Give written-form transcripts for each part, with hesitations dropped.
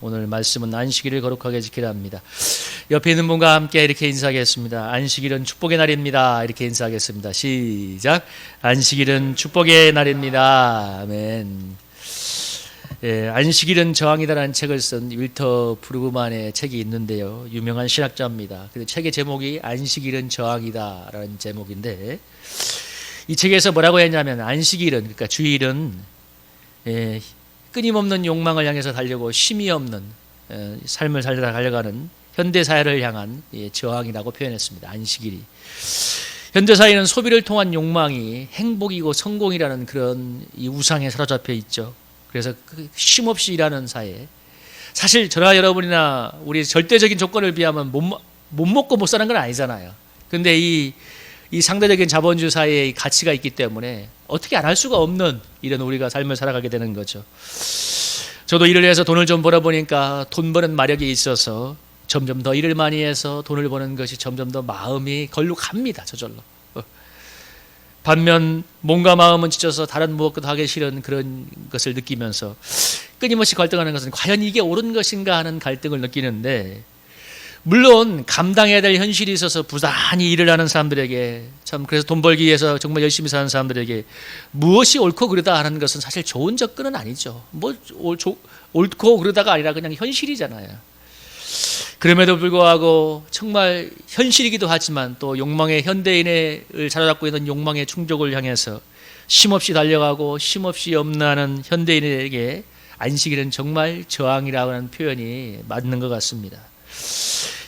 오늘 말씀은 안식일을 거룩하게 지키라 합니다. 옆에 있는 분과 함께 이렇게 인사하겠습니다. 안식일은 축복의 날입니다. 이렇게 인사하겠습니다. 시작. 안식일은 축복의 날입니다. 아멘. 예, 안식일은 저항이다라는 책을 쓴 윌터 브루그만의 책이 있는데요. 유명한 신학자입니다. 그 책의 제목이 안식일은 저항이다라는 제목인데, 이 책에서 뭐라고 했냐면, 안식일은, 그러니까 주일은 끊임없는 욕망을 향해서 달려고 쉼이 없는 삶을 살다 달려가는 현대사회를 향한 저항이라고 표현했습니다. 안식일이. 현대사회는 소비를 통한 욕망이 행복이고 성공이라는 그런 이 우상에 사로잡혀 있죠. 그래서 쉼없이 일하는 사회. 사실 저나 여러분이나 우리 절대적인 조건을 비하면 못 먹고 못 사는 건 아니잖아요. 근데 이 상대적인 자본주의 사회의 가치가 있기 때문에 어떻게 안 할 수가 없는 이런 우리가 삶을 살아가게 되는 거죠. 저도 일을 해서 돈을 좀 벌어보니까 돈 버는 마력이 있어서 점점 더 일을 많이 해서 돈을 버는 것이 점점 더 마음이 걸로 갑니다. 저절로. 반면 몸과 마음은 지쳐서 다른 무엇도 하기 싫은 그런 것을 느끼면서 끊임없이 갈등하는 것은 과연 이게 옳은 것인가 하는 갈등을 느끼는데, 물론 감당해야 될 현실이 있어서 부단히 일을 하는 사람들에게, 참 그래서 돈 벌기 위해서 정말 열심히 사는 사람들에게 무엇이 옳고 그르다 하는 것은 사실 좋은 접근은 아니죠. 옳고 그르다가 아니라 그냥 현실이잖아요. 그럼에도 불구하고 정말 현실이기도 하지만 또 욕망의 현대인을 사로잡고 있는 욕망의 충족을 향해서 쉼없이 달려가고 쉼없이 염려하는 현대인에게 안식일은 정말 저항이라고 하는 표현이 맞는 것 같습니다.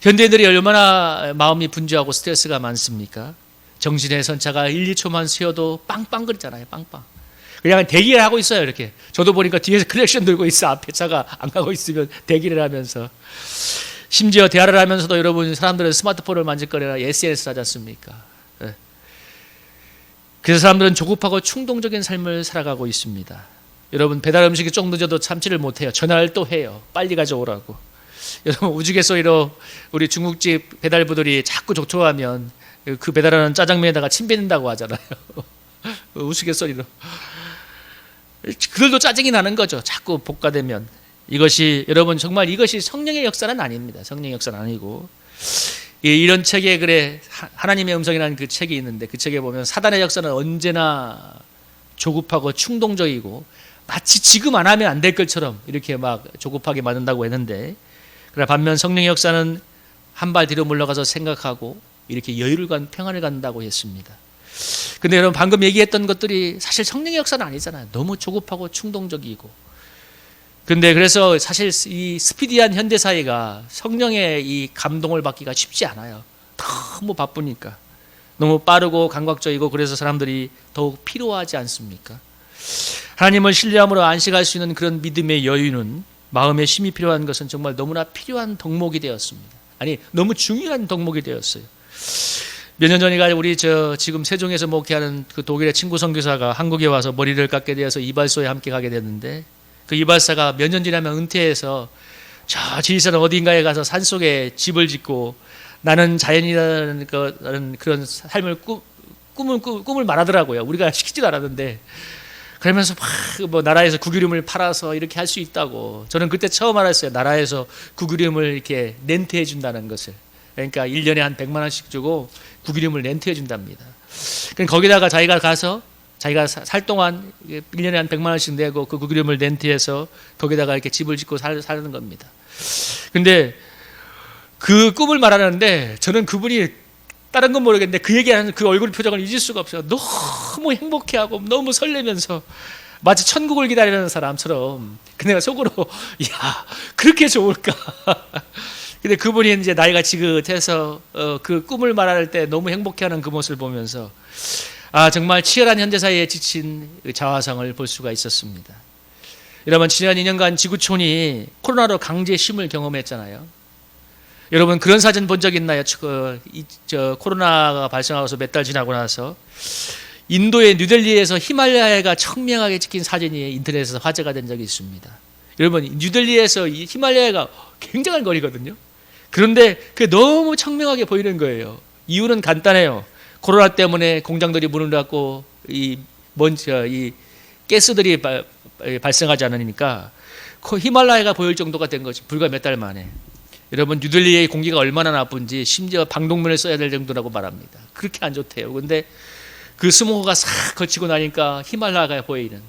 현대인들이 얼마나 마음이 분주하고 스트레스가 많습니까? 정신의 선차가 1, 2초만 쉬어도 빵빵거리잖아요. 빵빵. 그냥 대기를 하고 있어요. 이렇게. 저도 보니까 뒤에서 클렉션 들고 있어. 앞에 차가 안 가고 있으면 대기를 하면서. 심지어 대화를 하면서도 여러분, 사람들은 스마트폰을 만질거리나 SNS를 하지 않습니까? 네. 그래서 사람들은 조급하고 충동적인 삶을 살아가고 있습니다. 여러분, 배달 음식이 좀 늦어도 참지를 못해요. 전화를 또 해요. 빨리 가져오라고. 여러분, 우스갯소리로 우리 중국집 배달부들이 자꾸 족초하면 그 배달하는 짜장면에다가 침 뱉는다고 하잖아요. 우스갯소리로. 그들도 짜증이 나는 거죠. 자꾸 볶아대면. 이것이, 여러분, 정말 이것이 성령의 역사는 아닙니다. 성령의 역사는 아니고, 이런 책에, 그래, 하나님의 음성이라는 그 책이 있는데, 그 책에 보면 사단의 역사는 언제나 조급하고 충동적이고 마치 지금 안 하면 안 될 것처럼 이렇게 막 조급하게 만든다고 했는데, 그러나 반면 성령의 역사는 한 발 뒤로 물러가서 생각하고 이렇게 여유를 평안을 갖는다고 했습니다. 근데 여러분, 방금 얘기했던 것들이 사실 성령의 역사는 아니잖아요. 너무 조급하고 충동적이고. 근데 그래서 사실 이 스피디한 현대사회가 성령의 이 감동을 받기가 쉽지 않아요. 너무 바쁘니까. 너무 빠르고 감각적이고, 그래서 사람들이 더욱 필요하지 않습니까? 하나님을 신뢰함으로 안식할 수 있는 그런 믿음의 여유는, 마음의 쉼이 필요한 것은 정말 너무나 필요한 덕목이 되었습니다. 아니, 너무 중요한 덕목이 되었어요. 몇 년 전에 우리 지금 세종에서 목회하는 그 독일의 친구 선교사가 한국에 와서 머리를 깎게 되어서 이발소에 함께 가게 됐는데, 그 이발사가 몇 년 지나면 은퇴해서 저 지리산 어딘가에 가서 산속에 집을 짓고 나는 자연이라는 그런 삶을 꿈을 말하더라고요. 우리가 시키지도 않았는데. 그러면서 막 뭐 나라에서 구기름을 팔아서 이렇게 할 수 있다고. 저는 그때 처음 알았어요. 나라에서 구기름을 이렇게 렌트해 준다는 것을. 그러니까 1년에 한 100만 원씩 주고 구기름을 렌트해 준답니다. 그러니까 거기다가 자기가 가서 자기가 살 동안 1년에 한 100만 원씩 내고 그 구기름을 렌트해서 거기다가 이렇게 집을 짓고 사는 겁니다. 근데 그 꿈을 말하는데, 저는 그분이 다른 건 모르겠는데 그 얘기하는 그 얼굴 표정을 잊을 수가 없어요. 너무 행복해하고 너무 설레면서 마치 천국을 기다리는 사람처럼. 근데 내가 속으로, 야, 그렇게 좋을까? 근데 그분이 이제 나이가 지긋해서 그 꿈을 말할 때 너무 행복해하는 그 모습을 보면서, 아, 정말 치열한 현대사회에 지친 자화상을 볼 수가 있었습니다. 여러분, 지난 2년간 지구촌이 코로나로 강제 쉼을 경험했잖아요. 여러분, 그런 사진 본 적 있나요? 코로나가 발생하고서 몇 달 지나고 나서 인도의 뉴델리에서 히말라야가 청명하게 찍힌 사진이 인터넷에서 화제가 된 적이 있습니다. 여러분, 뉴델리에서 이 히말라야가 굉장한 거리거든요. 그런데 그게 너무 청명하게 보이는 거예요. 이유는 간단해요. 코로나 때문에 공장들이 문을 닫고 이 가스들이 발생하지 않으니까 히말라야가 보일 정도가 된 거지. 불과 몇 달 만에. 여러분 뉴델리의 공기가 얼마나 나쁜지 심지어 방독면을 써야 될 정도라고 말합니다. 그렇게 안 좋대요. 근데 그 스모그가 싹 거치고 나니까 히말라야가 보이는.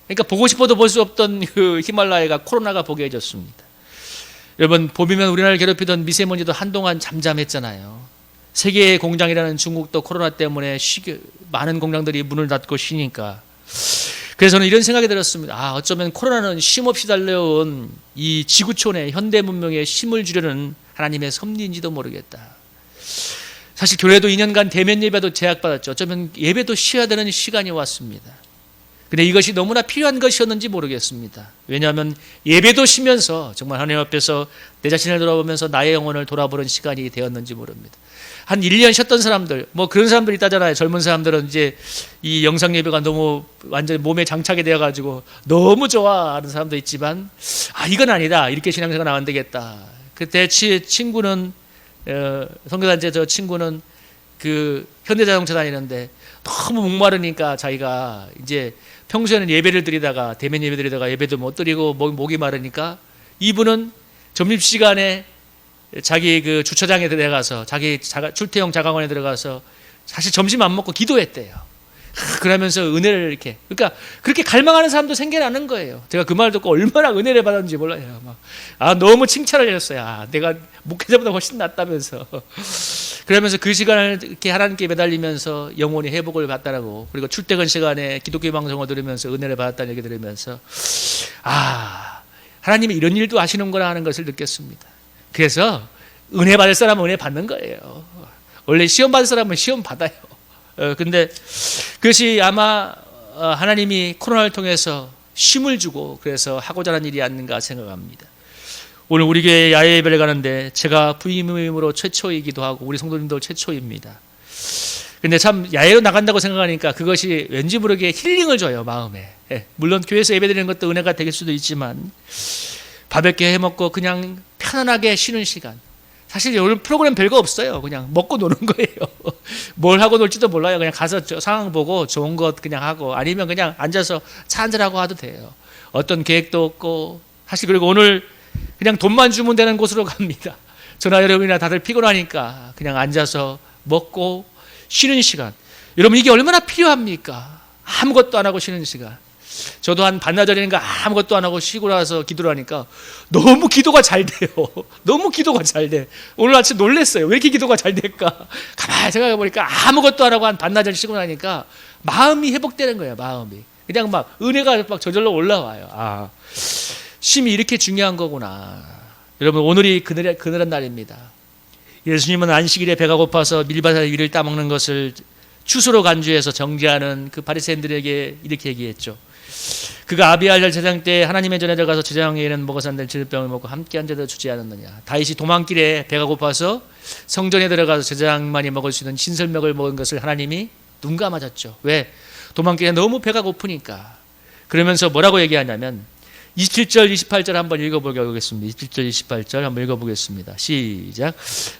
그러니까 보고 싶어도 볼 수 없던 그 히말라야가 코로나가 보게 해줬습니다. 여러분 봄이면 우리나라를 괴롭히던 미세먼지도 한동안 잠잠했잖아요. 세계의 공장이라는 중국도 코로나 때문에 많은 공장들이 문을 닫고 쉬니까. 그래서 저는 이런 생각이 들었습니다. 어쩌면 코로나는 쉼없이 달려온 이 지구촌의 현대 문명에 힘을 주려는 하나님의 섭리인지도 모르겠다. 사실 교회도 2년간 대면 예배도 제약받았죠. 어쩌면 예배도 쉬어야 되는 시간이 왔습니다. 근데 이것이 너무나 필요한 것이었는지 모르겠습니다. 왜냐하면 예배도 쉬면서 정말 하나님 앞에서 내 자신을 돌아보면서 나의 영혼을 돌아보는 시간이 되었는지 모릅니다. 한 1년 쉬었던 사람들, 뭐 그런 사람들이 있다잖아요. 젊은 사람들은 이제 이 영상 예배가 너무 완전히 몸에 장착이 되어가지고 너무 좋아하는 사람도 있지만, 이건 아니다. 이렇게 신앙생활 안 되겠다. 그때 친구는, 선교단체 저 친구는 그 현대자동차 다니는데 너무 목마르니까 자기가 이제 평소에는 예배를 드리다가 대면 예배 드리다가 예배도 못 드리고 목이 마르니까 이분은 점심시간에 자기 그 주차장에 들어가서 자기 출퇴용 자가원에 들어가서 사실 점심 안 먹고 기도했대요. 그러면서 은혜를 이렇게, 그러니까 그렇게 갈망하는 사람도 생겨나는 거예요. 제가 그 말 듣고 얼마나 은혜를 받았는지 몰라요. 너무 칭찬을 해줬어요. 내가 목회자보다 훨씬 낫다면서. 그러면서 그 시간을 이렇게 하나님께 매달리면서 영혼이 회복을 받다라고, 그리고 출퇴근 시간에 기독교 방송을 들으면서 은혜를 받았다는 얘기 들으면서 하나님이 이런 일도 하시는구나 하는 것을 느꼈습니다. 그래서 은혜 받을 사람은 은혜 받는 거예요. 원래 시험 받을 사람은 시험 받아요. 근데 그것이 아마 하나님이 코로나를 통해서 쉼을 주고 그래서 하고자 하는 일이 아닌가 생각합니다. 오늘 우리 교회 야외 예배를 가는데 제가 부임으로 최초이기도 하고 우리 성도님도 최초입니다. 근데 참 야외로 나간다고 생각하니까 그것이 왠지 모르게 힐링을 줘요, 마음에. 물론 교회에서 예배드리는 것도 은혜가 될 수도 있지만 가볍게 해먹고 그냥 편안하게 쉬는 시간. 사실 오늘 프로그램 별거 없어요. 그냥 먹고 노는 거예요. 뭘 하고 놀지도 몰라요. 그냥 가서 상황 보고 좋은 것 그냥 하고, 아니면 그냥 앉아서 차 한잔하고 하도 돼요. 어떤 계획도 없고. 사실 그리고 오늘 그냥 돈만 주면 되는 곳으로 갑니다. 저나 여러분이나 다들 피곤하니까 그냥 앉아서 먹고 쉬는 시간. 여러분 이게 얼마나 필요합니까? 아무것도 안 하고 쉬는 시간. 저도 한 반나절인가 아무것도 안 하고 쉬고 나서 기도를 하니까 너무 기도가 잘 돼요. 너무 기도가 잘 돼. 오늘 아침 놀랐어요. 왜 이렇게 기도가 잘 될까? 가만히 생각해 보니까 아무것도 안 하고 한 반나절 쉬고 나니까 마음이 회복되는 거예요. 마음이 그냥 막 은혜가 막 저절로 올라와요. 쉼이 이렇게 중요한 거구나. 여러분 오늘이 그늘한 날입니다. 예수님은 안식일에 배가 고파서 밀밭의 위를 따먹는 것을 추수로 간주해서 정죄하는 그 바리새인들에게 이렇게 얘기했죠. 그가 아비알잘 제사장 때 하나님의 전에 들어가서 제사장에게는 먹어서 안 될 질병을 먹고 함께 앉아도 주지 않았느냐. 다윗이 도망길에 배가 고파서 성전에 들어가서 제사장만이 먹을 수 있는 신설맥을 먹은 것을 하나님이 눈 감아줬죠. 왜? 도망길에 너무 배가 고프니까. 그러면서 뭐라고 얘기하냐면 27절 28절 한번 읽어보겠습니다. 27절 28절 한번 읽어보겠습니다. 시작.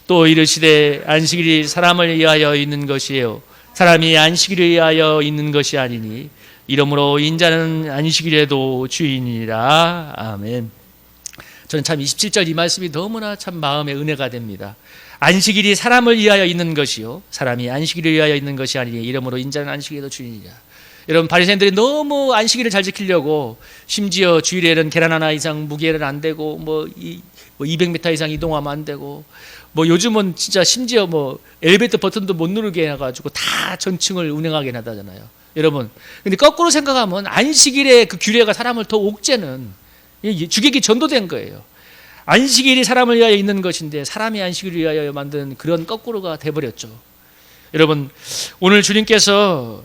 또 이르시되 안식일이 사람을 위하여 있는 것이에요. 사람이 안식일을 위하여 있는 것이 아니니 이러므로 인자는 안식일에도 주인이라. 아멘. 저는 참 27절 이 말씀이 너무나 참 마음에 은혜가 됩니다. 안식일이 사람을 위하여 있는 것이요 사람이 안식일을 위하여 있는 것이 아니니 이러므로 인자는 안식일에도 주인이라. 여러분 바리새인들이 너무 안식일을 잘 지키려고 심지어 주일에는 계란 하나 이상 무게는 안 되고 뭐 200m 이상 이동하면 안 되고 뭐 요즘은 진짜 심지어 뭐 엘리베이터 버튼도 못 누르게 해가지고 다 전층을 운행하게 하다잖아요. 여러분 근데 거꾸로 생각하면 안식일의 그 규례가 사람을 더 옥죄는 주객이 전도된 거예요. 안식일이 사람을 위하여 있는 것인데 사람이 안식일을 위하여 만든 그런 거꾸로가 돼버렸죠. 여러분 오늘 주님께서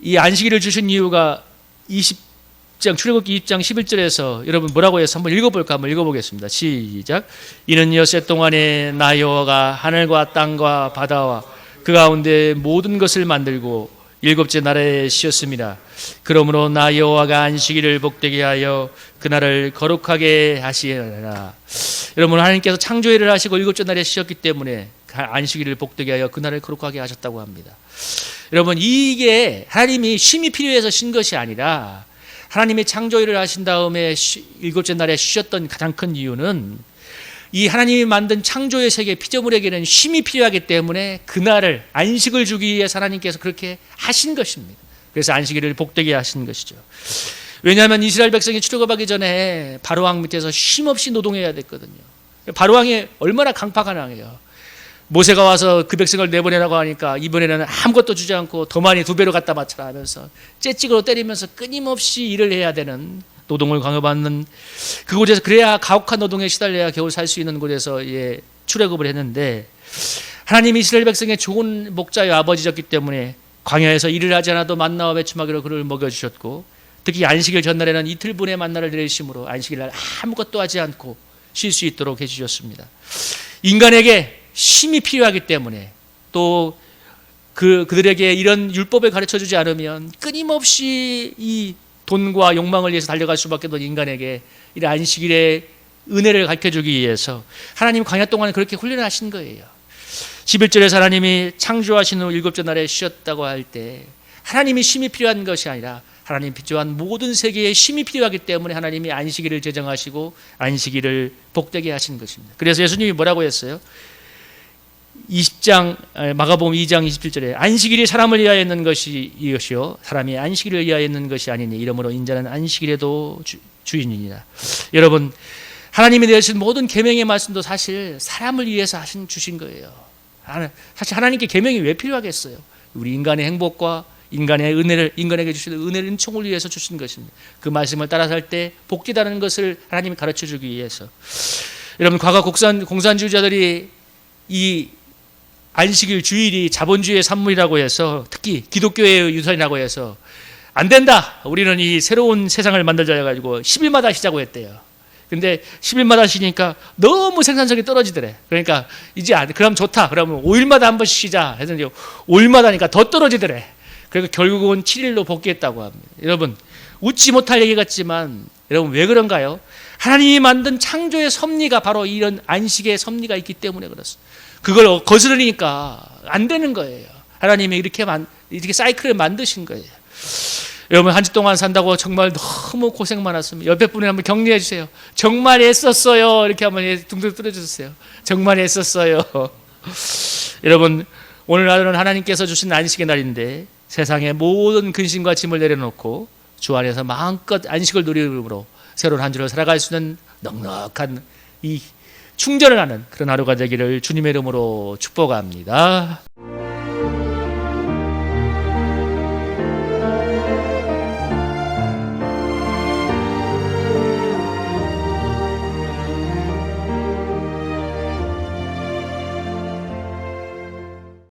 이 안식일을 주신 이유가 20장 출애굽기 20장 11절에서 여러분 뭐라고 해서 한번 읽어볼까? 한번 읽어보겠습니다. 시작. 이는 엿새 동안에 나 여호와가 하늘과 땅과 바다와 그 가운데 모든 것을 만들고 일곱째 날에 쉬었습니다. 그러므로 나 여호와가 안식일을 복되게 하여 그날을 거룩하게 하시라. 여러분 하나님께서 창조일을 하시고 일곱째 날에 쉬었기 때문에 안식일을 복되게 하여 그날을 거룩하게 하셨다고 합니다. 여러분 이게 하나님이 쉼이 필요해서 쉰 것이 아니라 하나님이 창조일을 하신 다음에 일곱째 날에 쉬셨던 가장 큰 이유는 이 하나님이 만든 창조의 세계 피조물에게는 쉼이 필요하기 때문에 그날을 안식을 주기 위해서 하나님께서 그렇게 하신 것입니다. 그래서 안식일을 복되게 하신 것이죠. 왜냐하면 이스라엘 백성이 출애굽하기 전에 바로왕 밑에서 쉼없이 노동해야 됐거든요. 바로왕이 얼마나 강팍한왕이에요. 모세가 와서 그 백성을 내보내라고 하니까 이번에는 아무것도 주지 않고 더 많이 2배로 갖다 바쳐라 하면서 째찍으로 때리면서 끊임없이 일을 해야 되는, 노동을 강요받는 그곳에서, 그래야 가혹한 노동에 시달려야 겨우 살 수 있는 곳에서 출애굽을 했는데, 하나님이 이스라엘 백성의 좋은 목자여 아버지였기 때문에 광야에서 일을 하지 않아도 만나와 메추마귀로 그를 먹여주셨고, 특히 안식일 전날에는 이틀분의 만나를 내리심으로 안식일날 아무것도 하지 않고 쉴 수 있도록 해주셨습니다. 인간에게 쉼이 필요하기 때문에, 또 그들에게 이런 율법을 가르쳐주지 않으면 끊임없이 이 돈과 욕망을 위해서 달려갈 수밖에 없는 인간에게 이 안식일의 은혜를 가르쳐주기 위해서 하나님 광야 동안 그렇게 훈련하신 거예요. 11절에서 하나님이 창조하신 후 일곱째 날에 쉬었다고 할 때 하나님이 쉼이 필요한 것이 아니라 하나님 피조한 모든 세계에 쉼이 필요하기 때문에 하나님이 안식일을 제정하시고 안식일을 복되게 하신 것입니다. 그래서 예수님이 뭐라고 했어요? 20장 마가복음 2장 27절에 안식일이 사람을 위하여 있는 것이 이것이요 사람이 안식일을 위하여 있는 것이 아니니 이러므로 인자는 안식일에도 주인이니라. 여러분, 하나님이 내신 모든 계명의 말씀도 사실 사람을 위해서 주신 거예요. 사실 하나님께 계명이 왜 필요하겠어요? 우리 인간의 행복과 인간의 은혜를, 인간에게 주신 은혜를 은총을 위해서 주신 것입니다. 그 말씀을 따라 살 때 복되다는 것을 하나님이 가르쳐주기 위해서. 여러분, 과거 공산주의자들이 이 안식일 주일이 자본주의의 산물이라고 해서, 특히 기독교의 유산이라고 해서 안 된다, 우리는 이 새로운 세상을 만들자 해가지고 10일마다 쉬자고 했대요. 근데 10일마다 쉬니까 너무 생산성이 떨어지더래. 그러니까 이제 그럼 좋다, 그러면 5일마다 한 번씩 쉬자 해서 5일마다 하니까 더 떨어지더래. 그래서 결국은 7일로 복귀했다고 합니다. 여러분, 웃지 못할 얘기 같지만 여러분, 왜 그런가요? 하나님이 만든 창조의 섭리가 바로 이런 안식의 섭리가 있기 때문에 그렇습니다. 그걸 거스르니까 안 되는 거예요. 하나님이 이렇게 사이클을 만드신 거예요. 여러분, 한 주 동안 산다고 정말 너무 고생 많았습니다. 옆에 분이 한번 격려해 주세요. 정말 애썼어요. 이렇게 한번 둥둥 뚫어주세요. 정말 애썼어요. 여러분, 오늘 하루는 하나님께서 주신 안식의 날인데 세상의 모든 근심과 짐을 내려놓고 주 안에서 마음껏 안식을 누리므로 새로운 한 주를 살아갈 수 있는 넉넉한 이 충전을 하는 그런 하루가 되기를 주님의 이름으로 축복합니다.